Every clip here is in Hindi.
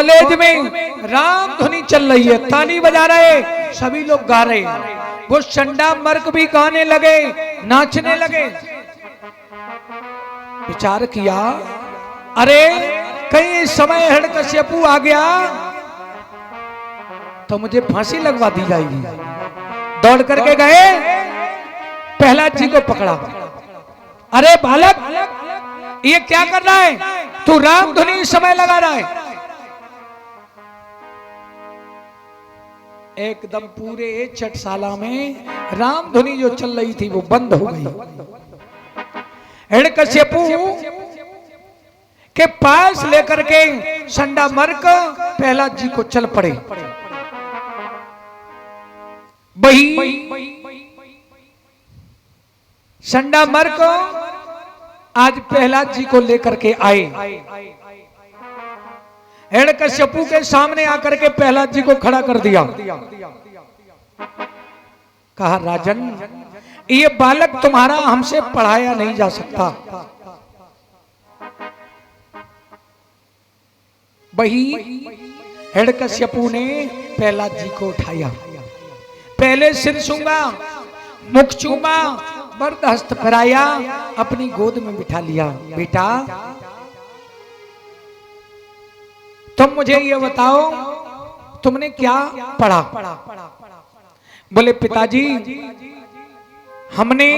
कॉलेज में राम धुनी चल रही है, ताली बजा रहे, सभी लोग गा रहे हैं। वो चंडा मर्क भी गाने लगे, नाचने लगे। विचार किया, अरे कहीं इस समय हिरण्यकश्यपु आ गया तो मुझे फांसी लगवा दी जाएगी। दौड़ करके गए, प्रहलाद जी को पकड़ा। अरे बालक, ये क्या कर रहा है? तू राम धुनी समय लगा रहा है। एकदम पूरे छठशाला में राम धुनी जो चल रही थी वो बंद हो गई। हिरण्यकश्यपु के पास लेकर के चंडा मर्क प्रहलाद जी को चल पड़े। वही चंडा मर्क आज प्रहलाद जी को लेकर के आए। हिरण्यकश्यपु के सामने आकर के प्रहलाद जी को खड़ा कर दिया। कहा, राजन, ये बालक तुम्हारा हमसे पढ़ाया नहीं जा सकता। वही हिरण्यकश्यपु ने प्रहलाद जी को उठाया, पहले सिर छूंगा, मुख चूमा, बरदस्त फराया, अपनी गोद में बिठा लिया। बेटा, तुम मुझे ये बताओ, तुमने क्या पढ़ा? बोले, पिताजी, हमने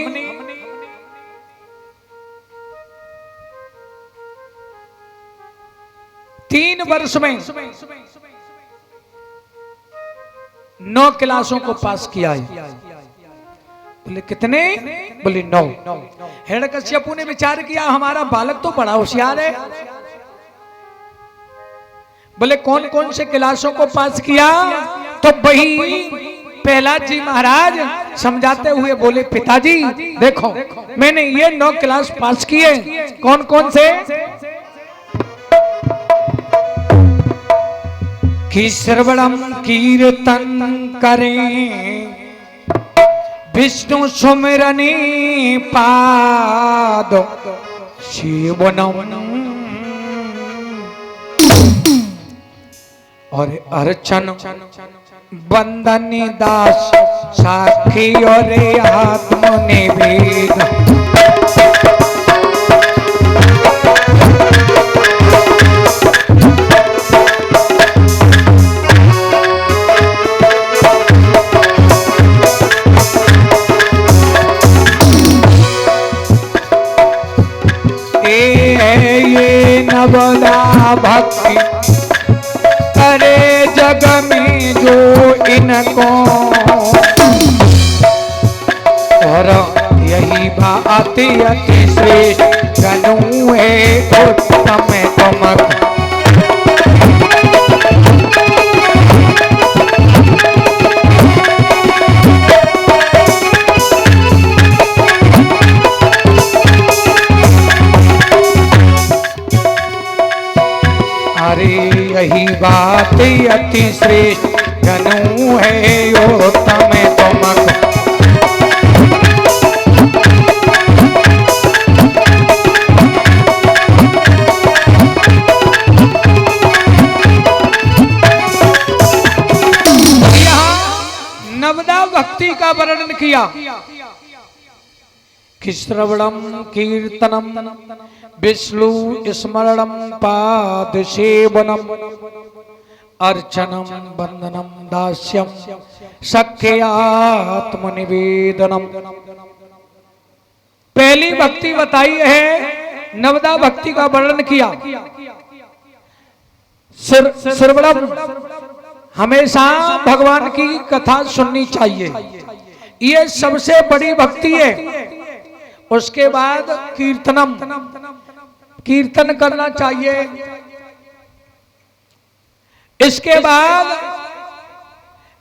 3 वर्ष में 9 क्लासों को पास किया है। बोले, कितने? बोले, 9। हिरण्यकश्यपु ने विचार किया, हमारा बालक तो बड़ा होशियार है। बोले, कौन कौन से क्लासों को पास किया? तो वही प्रहलाद जी महाराज समझाते हुए बोले, पिताजी देखो, मैंने ये 9 क्लास पास किए। कौन कौन से? कि श्रवणम कीर्तन करें, विष्णु सुमिरने पाद सेवनम, और अर्चन वंदन दास साखी और आत्मनिवेद। ये नवदा भक्ति करे जग में जो इनको, और यही बात अति श्रेष्ठ गनु है उत्तम तुमक। यही बात अति श्रेष्ठ गनु है उत्तम तुमक। यहाँ नवदा भक्ति का वर्णन किया कि श्रवणम कीर्तनम विष्णु स्मरणम पाद सेवनम अर्चनम वंदनम दास्यम सख्यात्मनिवेदनम। पहली भक्ति बताई है, नवदा भक्ति का वर्णन किया। श्रवणम, हमेशा भगवान की कथा सुननी चाहिए, ये सबसे बड़ी भक्ति है। उसके बाद कीर्तनम, कीर्तन करना चाहिए। इसके बाद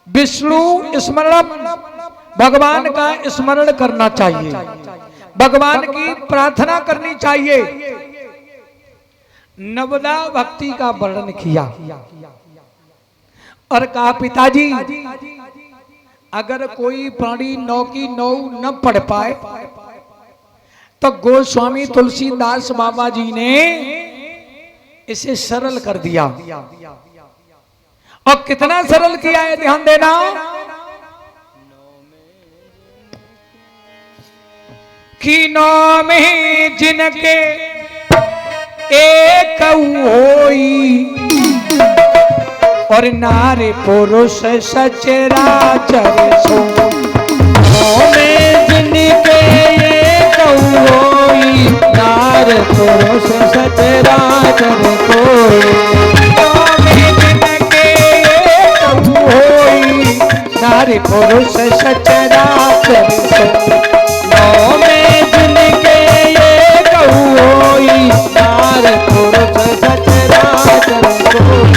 विष्णु स्मरण, भगवान का स्मरण करना चाहिए, भगवान की प्रार्थना करनी चाहिए। नवदा भक्ति का वर्णन किया और कहा, पिताजी अगर कोई प्राणी 9 की 9 न पढ़ पाए तो गोस्वामी तुलसीदास बाबा जी ने इसे सरल कर दिया। और कितना सरल किया है, ध्यान देना। कि नौ में जिनके एक होई और नारी पुरुष सचराचर सो। नौ में जिनके एक होई नार पुरुष सचराचर कोई। नौ में जिनके एक होई नारी पुरुष सचराचर सो। नौ में जिनके एक होई नार पुरुष सचराचर कोई।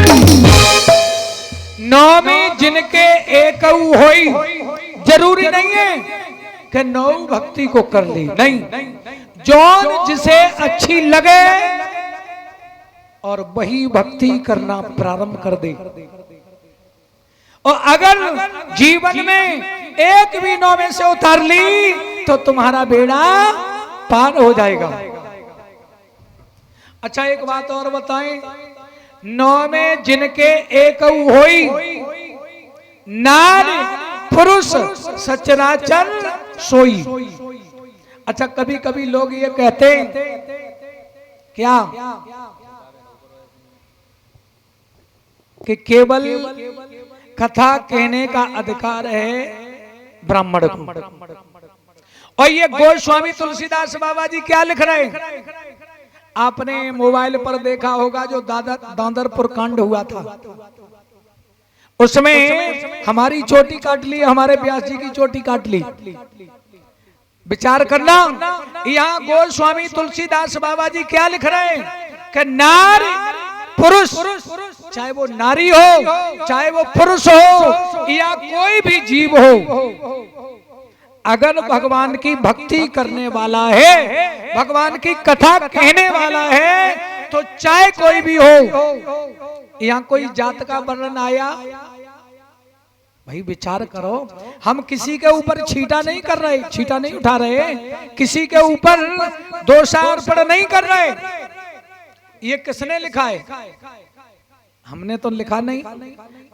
नौ में जिनके एक होई, जरूरी नहीं है कि नौ भक्ति को कर ली, नहीं, जौन जिसे अच्छी लगे और वही भक्ति करना प्रारंभ कर दे। और अगर जीवन में एक भी नौ में से उतार ली तो तुम्हारा बेड़ा पार हो जाएगा। अच्छा एक बात और बताएं, नौ में जिनके एक होई नारी पुरुष सचराचर सोई। अच्छा कभी कभी लोग ये कहते हैं क्या कि केवल कथा कहने का अधिकार है ब्राह्मण को। और ये गोस्वामी तुलसीदास बाबा जी क्या लिख रहे हैं, आपने मोबाइल पर देखा होगा जो दादरपुर कांड हुआ था, उसमें हमारी चोटी काट ली, हमारे व्यास जी की चोटी काट ली। विचार करना, यहाँ गोस्वामी तुलसीदास बाबा जी क्या लिख रहे हैं कि नारी पुरुष, चाहे वो नारी हो चाहे वो पुरुष हो या कोई भी जीव हो, अगर भगवान की भक्ति करने वाला है, भगवान की कथा कहने वाला है, तो चाहे कोई भी हो। यहाँ कोई जात का वर्णन आया, भाई विचार करो, हम किसी के ऊपर छीटा नहीं कर रहे, छीटा नहीं उठा रहे, किसी के ऊपर दोषारोपण नहीं कर रहे। ये किसने लिखा है? हमने तो लिखा नहीं,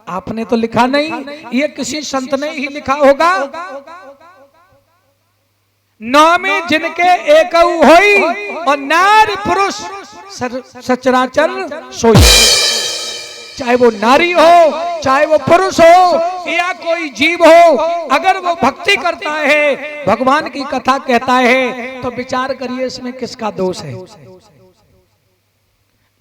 आपने तो लिखा नहीं, ये किसी संत ने ही लिखा होगा। नौ में जिनके एक होई और नारी पुरुष सचराचर सोई। चाहे वो नारी हो चाहे वो पुरुष हो या कोई जीव हो, अगर वो भक्ति करता है, भगवान की कथा कहता है, तो विचार करिए इसमें किसका दोष है।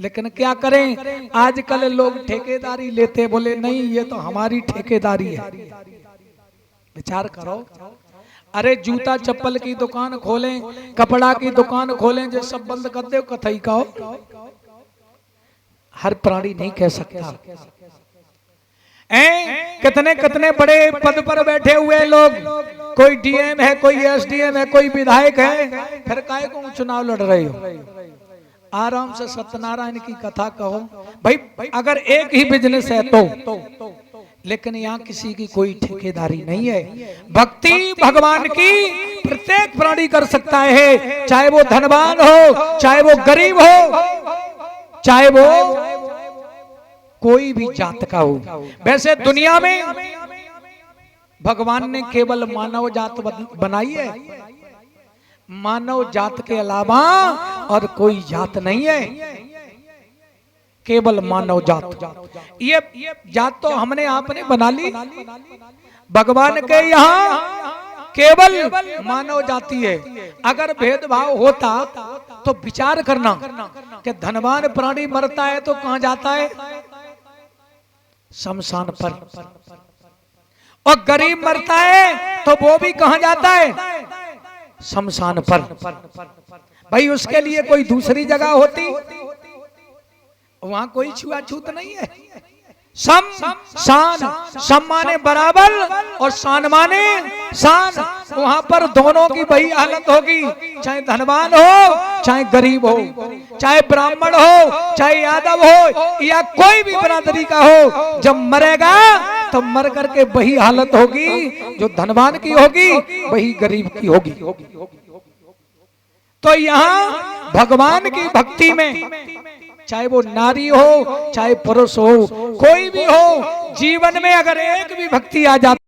लेकिन क्या करें, आजकल लोग ठेकेदारी लेते, बोले नहीं ये तो हमारी ठेकेदारी है। विचार करो, अरे जूता चप्पल की दुकान खोलें, कपड़ा की दुकान खोलें, जो सब बंद कर दे, कथई कहो। हर प्राणी नहीं कह सकता। कितने कितने बड़े पद पर बैठे हुए लोग, कोई डीएम है, कोई एसडीएम है, कोई विधायक है, फिर काहे को चुनाव लड़ रहे हो? आराम से सत्यनारायण की कथा कहो भाई। अगर एक ही बिजनेस है तो, लेकिन यहाँ किसी की कोई ठेकेदारी नहीं है। भक्ति भगवान की प्रत्येक प्राणी कर सकता है, चाहे वो धनवान हो चाहे वो गरीब हो, चाहे वो कोई भी जात का हो। वैसे दुनिया में भगवान ने केवल मानव जात बनाई है, मानव जात के अलावा और कोई जात नहीं है, केवल मानव जात। ये जात तो हमने आपने बना ली। भगवान के यहाँ केवल मानव जाति है। अगर भेदभाव होता तो विचार करना कि धनवान प्राणी मरता है तो कहां जाता है? शमशान पर। और गरीब मरता है तो वो भी कहां जाता है? शमशान पर। भाई उसके लिए कोई दूसरी जगह होती? वहां कोई छुआछूत नहीं है। सम शान, सम माने बराबर और शान माने शान। वहां पर दोनों की वही हालत होगी, चाहे धनवान हो चाहे गरीब हो, चाहे ब्राह्मण हो चाहे यादव हो या कोई भी बिरादरी का हो। जब मरेगा तो मर करके वही हालत होगी, जो धनवान की होगी वही गरीब की होगी। तो यहाँ भगवान की भक्ति में चाहे वो नारी हो चाहे पुरुष हो, कोई भी हो, जीवन में अगर एक भी भक्ति आ जाती